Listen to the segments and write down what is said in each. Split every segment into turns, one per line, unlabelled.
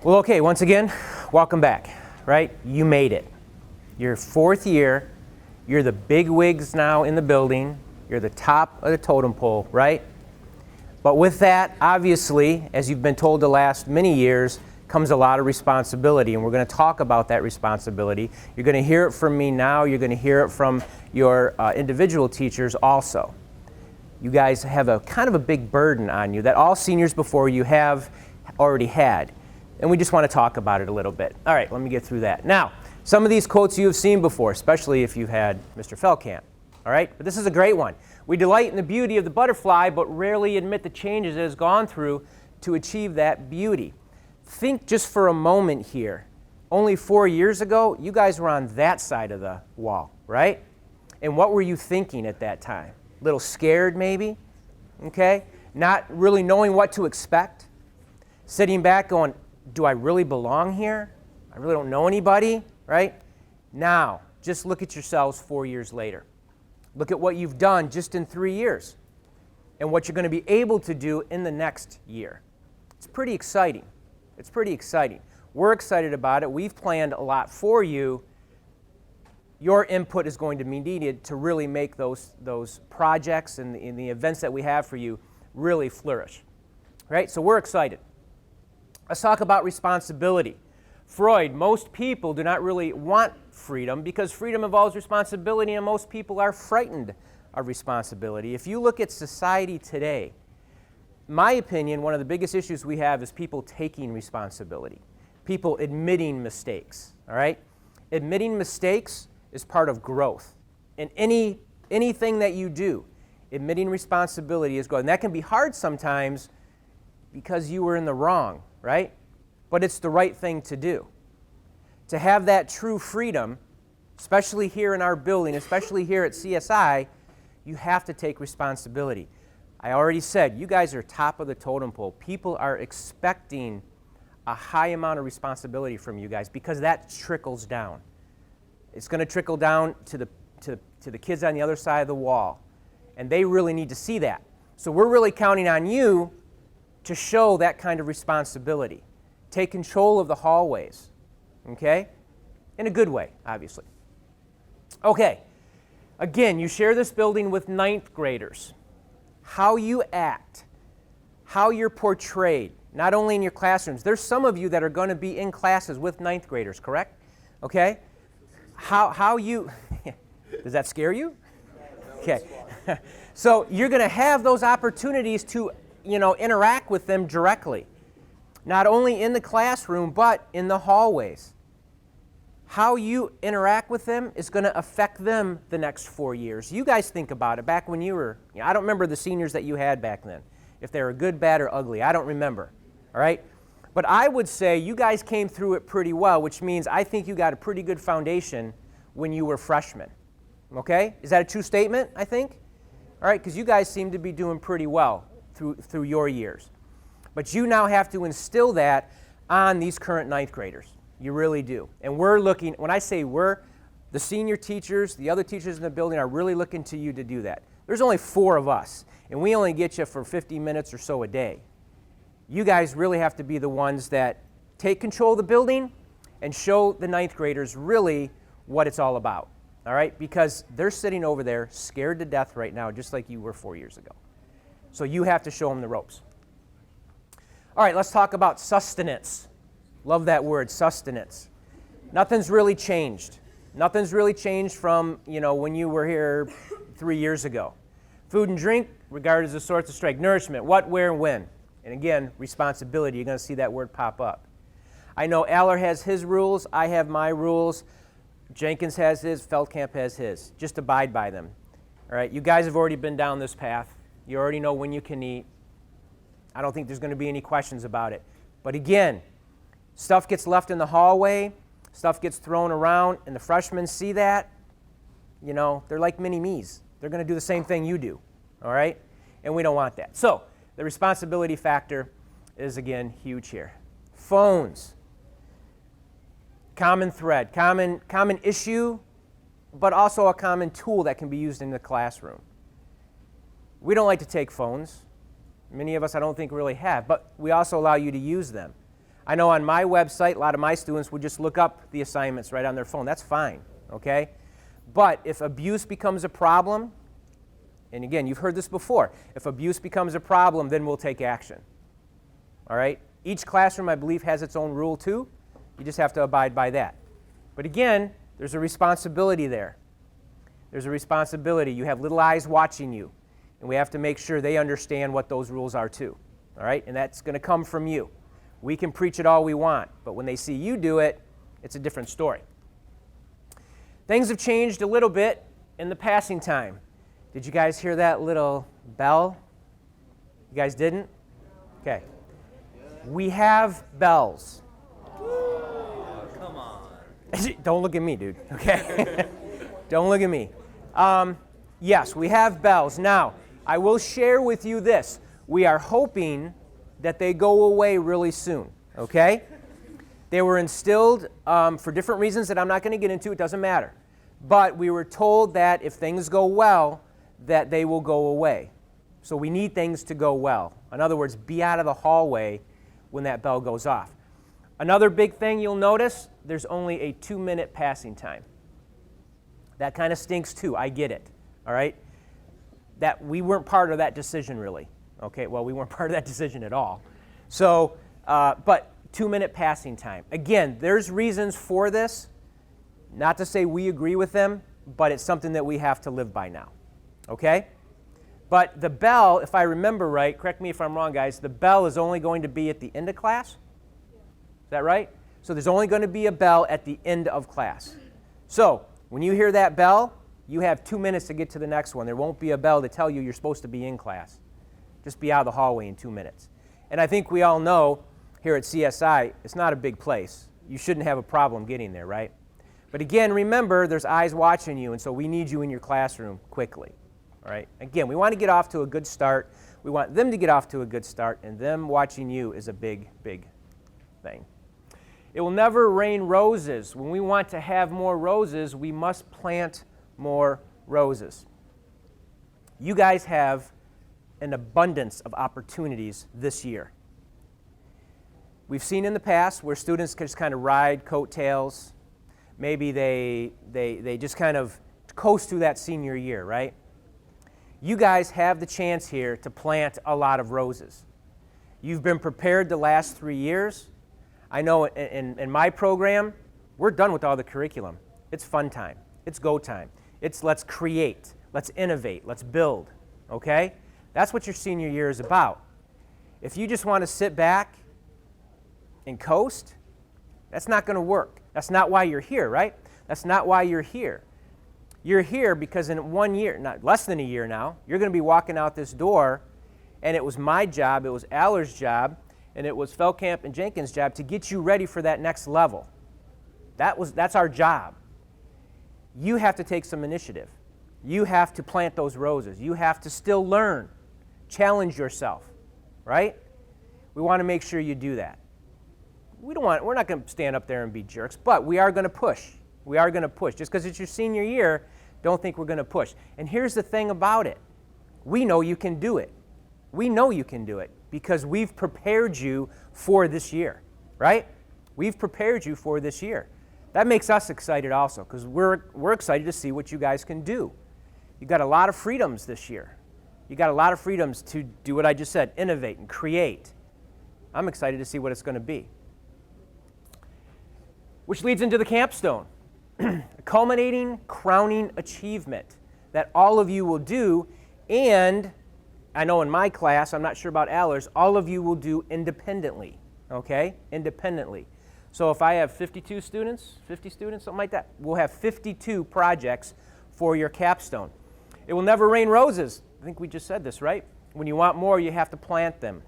Well, okay, once again, welcome back, right? You made it. Your fourth year, you're the big wigs now in the building, you're the top of the totem pole, right? But with that, obviously, as you've been told the last many years, comes a lot of responsibility, and we're going to talk about that responsibility. You're going to hear it from me now, you're going to hear it from your individual teachers also. You guys have a kind of a big burden on you that all seniors before you have already had. And we just want to talk about it a little bit. All right, let me get through that. Now, some of these quotes you have seen before, especially if you've had Mr. Feldkamp. All right, but this is a great one. We delight in the beauty of the butterfly, but rarely admit the changes it has gone through to achieve that beauty. Think just for a moment here. Only 4 years ago, you guys were on that side of the wall, right? And what were you thinking at that time? A little scared maybe, okay? Not really knowing what to expect. Sitting back going, do I really belong here? I really don't know anybody, right? Now, just look at yourselves 4 years later. Look at what you've done just in 3 years and what you're going to be able to do in the next year. It's pretty exciting. It's pretty exciting. We're excited about it. We've planned a lot for you. Your input is going to be needed to really make those projects and the events that we have for you really flourish, right? So we're excited. Let's talk about responsibility. Freud, most people do not really want freedom because freedom involves responsibility, and most people are frightened of responsibility. If you look at society today, in my opinion, one of the biggest issues we have is people taking responsibility, people admitting mistakes, all right? Admitting mistakes is part of growth. In anything that you do, admitting responsibility is growth. And that can be hard sometimes because you were in the wrong, right? But it's the right thing to do. To have that true freedom, especially here in our building, especially here at CSI, you have to take responsibility. I already said, you guys are top of the totem pole. People are expecting a high amount of responsibility from you guys because that trickles down. It's going to trickle down to the kids on the other side of the wall, and they really need to see that. So we're really counting on you to show that kind of responsibility. Take control of the hallways, okay? In a good way, obviously. Okay, again, you share this building with ninth graders. How you act, how you're portrayed, not only in your classrooms. There's some of you that are going to be in classes with ninth graders, correct? Okay? How you, does that scare you? Okay. So you're going to have those opportunities to interact with them directly, not only in the classroom, but in the hallways. How you interact with them is going to affect them the next 4 years. You guys think about it. Back when you were, I don't remember the seniors that you had back then, if they were good, bad, or ugly. I don't remember, all right? But I would say you guys came through it pretty well, which means I think you got a pretty good foundation when you were freshmen, okay? Is that a true statement, I think? All right, because you guys seem to be doing pretty well through your years. But you now have to instill that on these current ninth graders. You really do. And we're looking, when I say we're, the senior teachers, the other teachers in the building are really looking to you to do that. There's only 4 of us, and we only get you for 50 minutes or so a day. You guys really have to be the ones that take control of the building and show the ninth graders really what it's all about, all right? Because they're sitting over there scared to death right now, just like you were 4 years ago. So you have to show them the ropes. All right, let's talk about sustenance. Love that word, sustenance. Nothing's really changed. Nothing's really changed from, when you were here 3 years ago. Food and drink, regarded as a source of strength. Nourishment, what, where, and when. And again, responsibility. You're going to see that word pop up. I know Aller has his rules. I have my rules. Jenkins has his. Feldkamp has his. Just abide by them. All right, you guys have already been down this path. You already know when you can eat. I don't think there's going to be any questions about it. But again, stuff gets left in the hallway, stuff gets thrown around, and the freshmen see that, they're like mini-me's. They're going to do the same thing you do, all right? And we don't want that. So the responsibility factor is, again, huge here. Phones, common thread, common issue, but also a common tool that can be used in the classroom. We don't like to take phones. Many of us I don't think really have, but we also allow you to use them. I know on my website, a lot of my students would just look up the assignments right on their phone. That's fine, okay? But if abuse becomes a problem, and again, you've heard this before, if abuse becomes a problem, then we'll take action, all right? Each classroom, I believe, has its own rule too. You just have to abide by that. But again, there's a responsibility there. There's a responsibility. You have little eyes watching you, and we have to make sure they understand what those rules are too, all right? And that's going to come from you. We can preach it all we want, but when they see you do it, it's a different story. Things have changed a little bit in the passing time. Did you guys hear that little bell? You guys didn't? Okay. We have bells.
Come on.
Don't look at me, dude, okay? Don't look at me. Yes, we have bells. Now, I will share with you this. We are hoping that they go away really soon, okay? They were instilled for different reasons that I'm not going to get into. It doesn't matter. But we were told that if things go well, that they will go away. So we need things to go well. In other words, be out of the hallway when that bell goes off. Another big thing you'll notice, there's only a 2-minute passing time. That kind of stinks too. I get it, all right? That we weren't part of that decision really. Okay, well, we weren't part of that decision at all. So, but 2-minute passing time. Again, there's reasons for this. Not to say we agree with them, but it's something that we have to live by now. Okay? But the bell, if I remember right, correct me if I'm wrong, guys, the bell is only going to be at the end of class? Is that right? So there's only going to be a bell at the end of class. So when you hear that bell, you have 2 minutes to get to the next one. There won't be a bell to tell you you're supposed to be in class. Just be out of the hallway in 2 minutes. And I think we all know here at CSI, it's not a big place. You shouldn't have a problem getting there, right? But again, remember, there's eyes watching you, and so we need you in your classroom quickly. All right? Again, we want to get off to a good start. We want them to get off to a good start, and them watching you is a big, big thing. It will never rain roses. When we want to have more roses, we must plant more roses. You guys have an abundance of opportunities this year. We've seen in the past where students just kind of ride coattails. Maybe they just kind of coast through that senior year, right? You guys have the chance here to plant a lot of roses. You've been prepared the last 3 years. I know in my program, we're done with all the curriculum. It's fun time. It's go time. It's let's create, let's innovate, let's build, okay? That's what your senior year is about. If you just want to sit back and coast, that's not going to work. That's not why you're here, right? That's not why you're here. You're here because in 1 year, not less than a year now, you're going to be walking out this door, and it was my job, it was Aller's job, and it was Feldkamp and Jenkins' job to get you ready for that next level. That's our job. You have to take some initiative. You have to plant those roses. You have to still learn. Challenge yourself, right? We want to make sure you do that. We're not going to stand up there and be jerks, but we are going to push. We are going to push. Just because it's your senior year, don't think we're going to push. And here's the thing about it. We know you can do it. We know you can do it because we've prepared you for this year, right? We've prepared you for this year. That makes us excited also because we're excited to see what you guys can do. You've got a lot of freedoms this year. You got a lot of freedoms to do what I just said, innovate and create. I'm excited to see what it's going to be. Which leads into the capstone, a culminating, crowning achievement that all of you will do, and I know in my class, I'm not sure about Aller's, all of you will do independently, okay? Independently. So if I have 52 students, 50 students, something like that, we'll have 52 projects for your capstone. It will never rain roses. I think we just said this, right? When you want more, you have to plant them.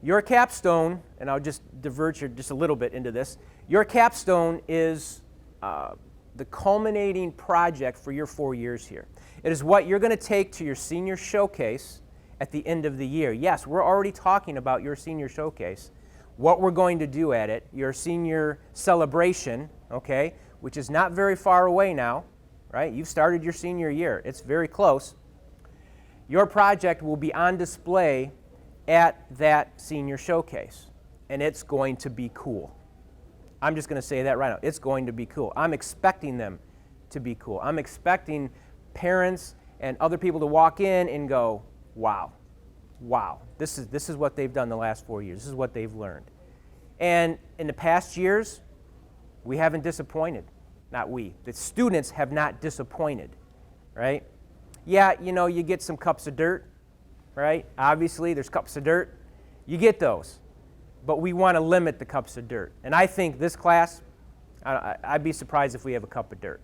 Your capstone, and I'll just divert you just a little bit into this, your capstone is the culminating project for your 4 years here. It is what you're going to take to your senior showcase at the end of the year. Yes, we're already talking about your senior showcase, what we're going to do at it, your senior celebration, okay, which is not very far away now, right? You've started your senior year. It's very close. Your project will be on display at that senior showcase. and it's going to be cool. I'm just going to say that right now. It's going to be cool. I'm expecting them to be cool. I'm expecting parents and other people to walk in and go, wow, this is what they've done the last 4 years. This is what they've learned. And in the past years, we haven't disappointed. Not we. The students have not disappointed, right? Yeah, you get some cups of dirt, right? Obviously, there's cups of dirt. You get those. But we want to limit the cups of dirt. And I think this class, I'd be surprised if we have a cup of dirt.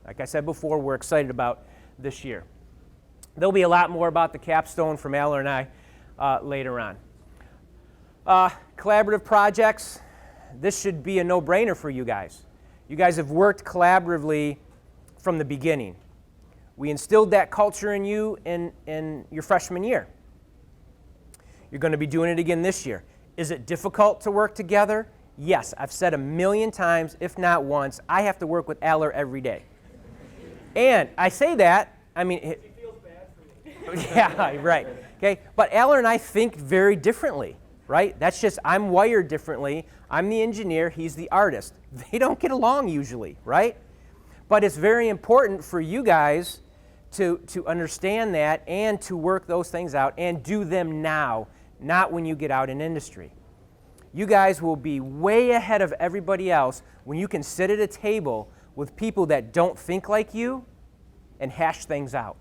Like I said before, we're excited about this year. There'll be a lot more about the capstone from Aller and I later on. Collaborative projects. This should be a no-brainer for you guys. You guys have worked collaboratively from the beginning. We instilled that culture in you in your freshman year. You're going to be doing it again this year. Is it difficult to work together? Yes. I've said a million times, if not once, I have to work with Aller every day. And I say that, I mean... He feels bad for me. Yeah, right. Okay. But Aller and I think very differently, right? That's just, I'm wired differently. I'm the engineer, he's the artist. They don't get along usually, right? But it's very important for you guys to understand that and to work those things out and do them now, not when you get out in industry. You guys will be way ahead of everybody else when you can sit at a table with people that don't think like you and hash things out.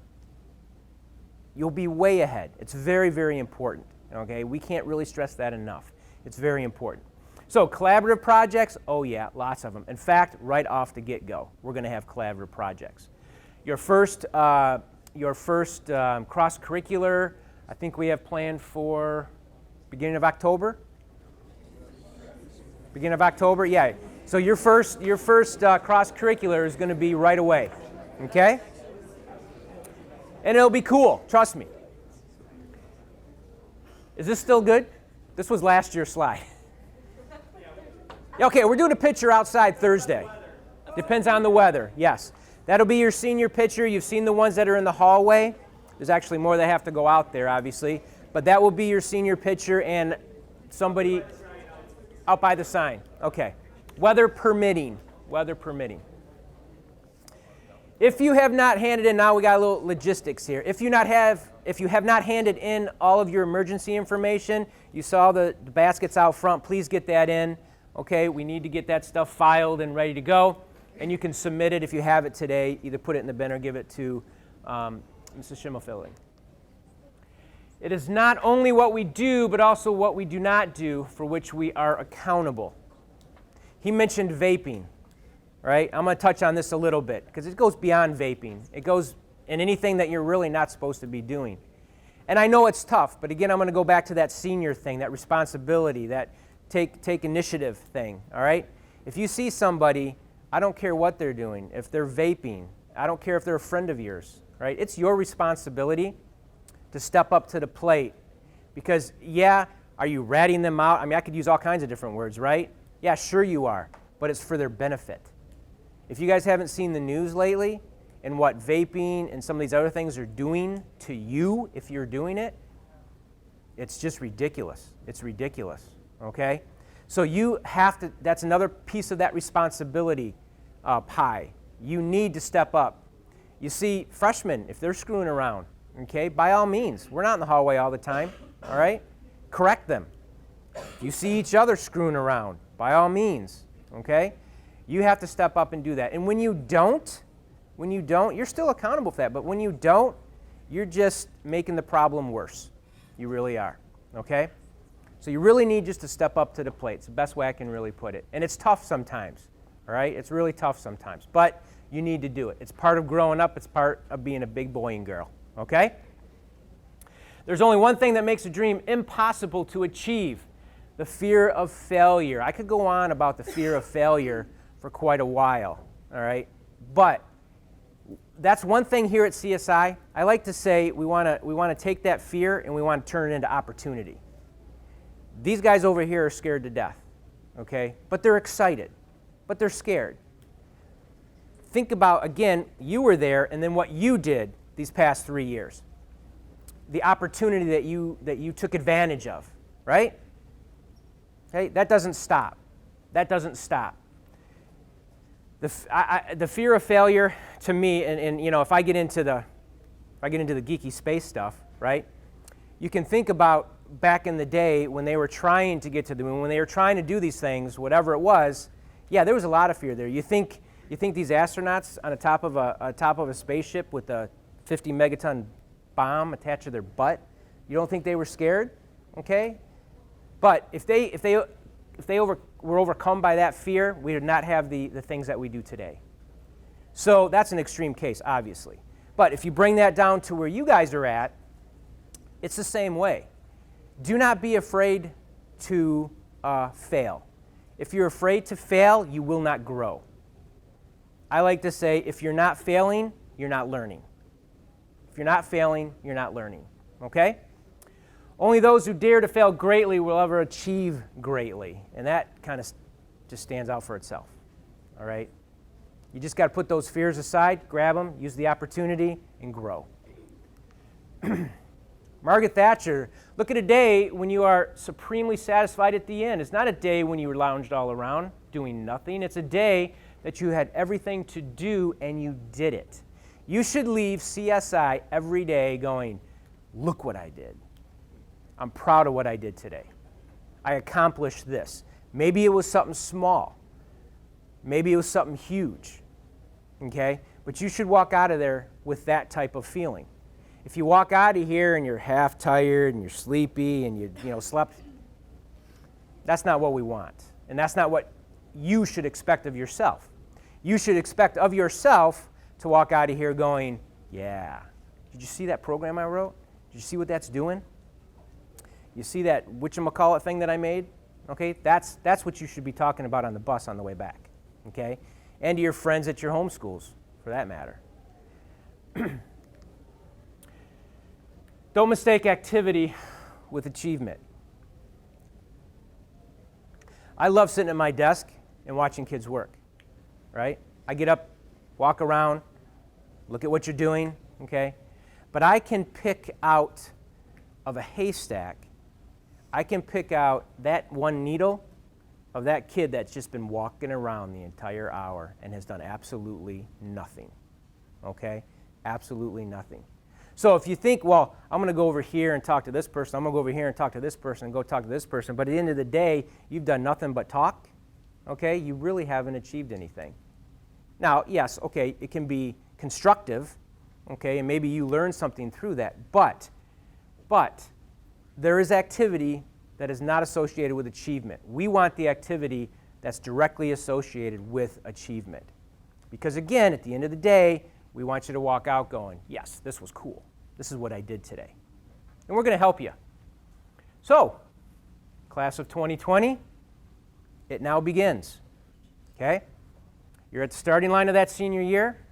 You'll be way ahead. It's very, very important. Okay? We can't really stress that enough. It's very important. So collaborative projects, oh yeah, lots of them. In fact, right off the get-go, we're going to have collaborative projects. Your first cross-curricular, I think we have planned for beginning of October. Beginning of October, yeah. So your first cross-curricular is going to be right away, okay? And it'll be cool, trust me. Is this still good? This was last year's slide. Okay, we're doing a picture outside Thursday. Depends on the weather, yes. That'll be your senior picture. You've seen the ones that are in the hallway. There's actually more that have to go out there, obviously. But that will be your senior picture and somebody out by the sign. Okay. Weather permitting. Weather permitting. If you have not handed in, now we got a little logistics here. If you have not handed in all of your emergency information, you saw the baskets out front, please get that in. Okay, we need to get that stuff filed and ready to go. And you can submit it if you have it today. Either put it in the bin or give it to Mrs. Schimmelfilling. It is not only what we do, but also what we do not do for which we are accountable. He mentioned vaping, right? I'm going to touch on this a little bit because it goes beyond vaping. It goes in anything that you're really not supposed to be doing. And I know it's tough, but again, I'm going to go back to that senior thing, that responsibility, that take initiative thing, all right? If you see somebody, I don't care what they're doing. If they're vaping, I don't care if they're a friend of yours, right? It's your responsibility to step up to the plate because, yeah, are you ratting them out? I mean, I could use all kinds of different words, right? Yeah, sure you are, but it's for their benefit. If you guys haven't seen the news lately and what vaping and some of these other things are doing to you if you're doing it, it's just ridiculous. It's ridiculous, okay? So you have to, that's another piece of that responsibility pie. You need to step up. You see, freshmen, if they're screwing around, okay, by all means, we're not in the hallway all the time, all right? Correct them. If you see each other screwing around, by all means, okay? You have to step up and do that. And when you don't, you're still accountable for that, but when you don't, you're just making the problem worse. You really are, okay? So you really need just to step up to the plate. It's the best way I can really put it. And it's tough sometimes, all right? It's really tough sometimes, but you need to do it. It's part of growing up. It's part of being a big boy and girl, okay? There's only one thing that makes a dream impossible to achieve, the fear of failure. I could go on about the fear of failure for quite a while, all right? But that's one thing here at CSI. I like to say we want to take that fear and we want to turn it into opportunity. These guys over here are scared to death, okay? But they're excited, but they're scared. Think about, again, you were there and then what you did these past 3 years. The opportunity that you took advantage of, right? Okay, that doesn't stop. That doesn't stop. The fear of failure to me, and you know, if I get into the geeky space stuff, right? You can think about back in the day when they were trying to get to the moon, when they were trying to do these things, whatever it was. Yeah, there was a lot of fear there. You think these astronauts on the top of a spaceship with a 50 megaton bomb attached to their butt, you don't think they were scared? Okay, but if they were overcome by that fear, we would not have the things that we do today. So that's an extreme case, obviously. But if you bring that down to where you guys are at, it's the same way. Do not be afraid to fail. If you're afraid to fail, you will not grow. I like to say, if you're not failing, you're not learning. If you're not failing, you're not learning. Okay? Only those who dare to fail greatly will ever achieve greatly. And that kind of just stands out for itself. All right? You just got to put those fears aside, grab them, use the opportunity, and grow. Margaret Thatcher, look at a day when you are supremely satisfied at the end. It's not a day when you lounged all around doing nothing. It's a day that you had everything to do and you did it. You should leave CSI every day going, look what I did. I'm proud of what I did today. I accomplished this. Maybe it was something small. Maybe it was something huge. Okay? But you should walk out of there with that type of feeling. If you walk out of here and you're half tired and you're sleepy and you slept, that's not what we want. And that's not what you should expect of yourself. You should expect of yourself to walk out of here going, yeah, did you see that program I wrote? Did you see what that's doing? You see that whatchamacallit thing that I made? Okay, that's what you should be talking about on the bus on the way back. Okay? And to your friends at your home schools, for that matter. Don't mistake activity with achievement. I love sitting at my desk and watching kids work, right? I get up, walk around, look at what you're doing, okay? But I can pick out of a haystack, I can pick out that one needle of that kid that's just been walking around the entire hour and has done absolutely nothing, okay? Absolutely nothing. So if you think, well, I'm going to go over here and talk to this person, I'm going to go over here and talk to this person and go talk to this person, but at the end of the day, you've done nothing but talk, okay, you really haven't achieved anything. Now, yes, okay, it can be constructive, okay, and maybe you learn something through that, but there is activity that is not associated with achievement. We want the activity that's directly associated with achievement. Because again, at the end of the day, we want you to walk out going, yes, this was cool. This is what I did today. And we're going to help you. So, class of 2020, it now begins. Okay? You're at the starting line of that senior year.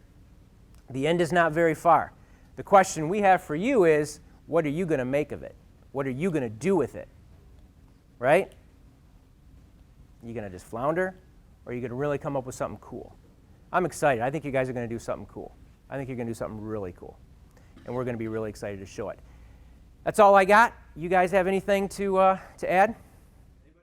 The end is not very far. The question we have for you is, what are you going to make of it? What are you going to do with it? Right? Are you going to just flounder? Or are you going to really come up with something cool? I'm excited. I think you guys are going to do something cool. I think you're going to do something really cool. And we're going to be really excited to show it. That's all I got. You guys have anything to add?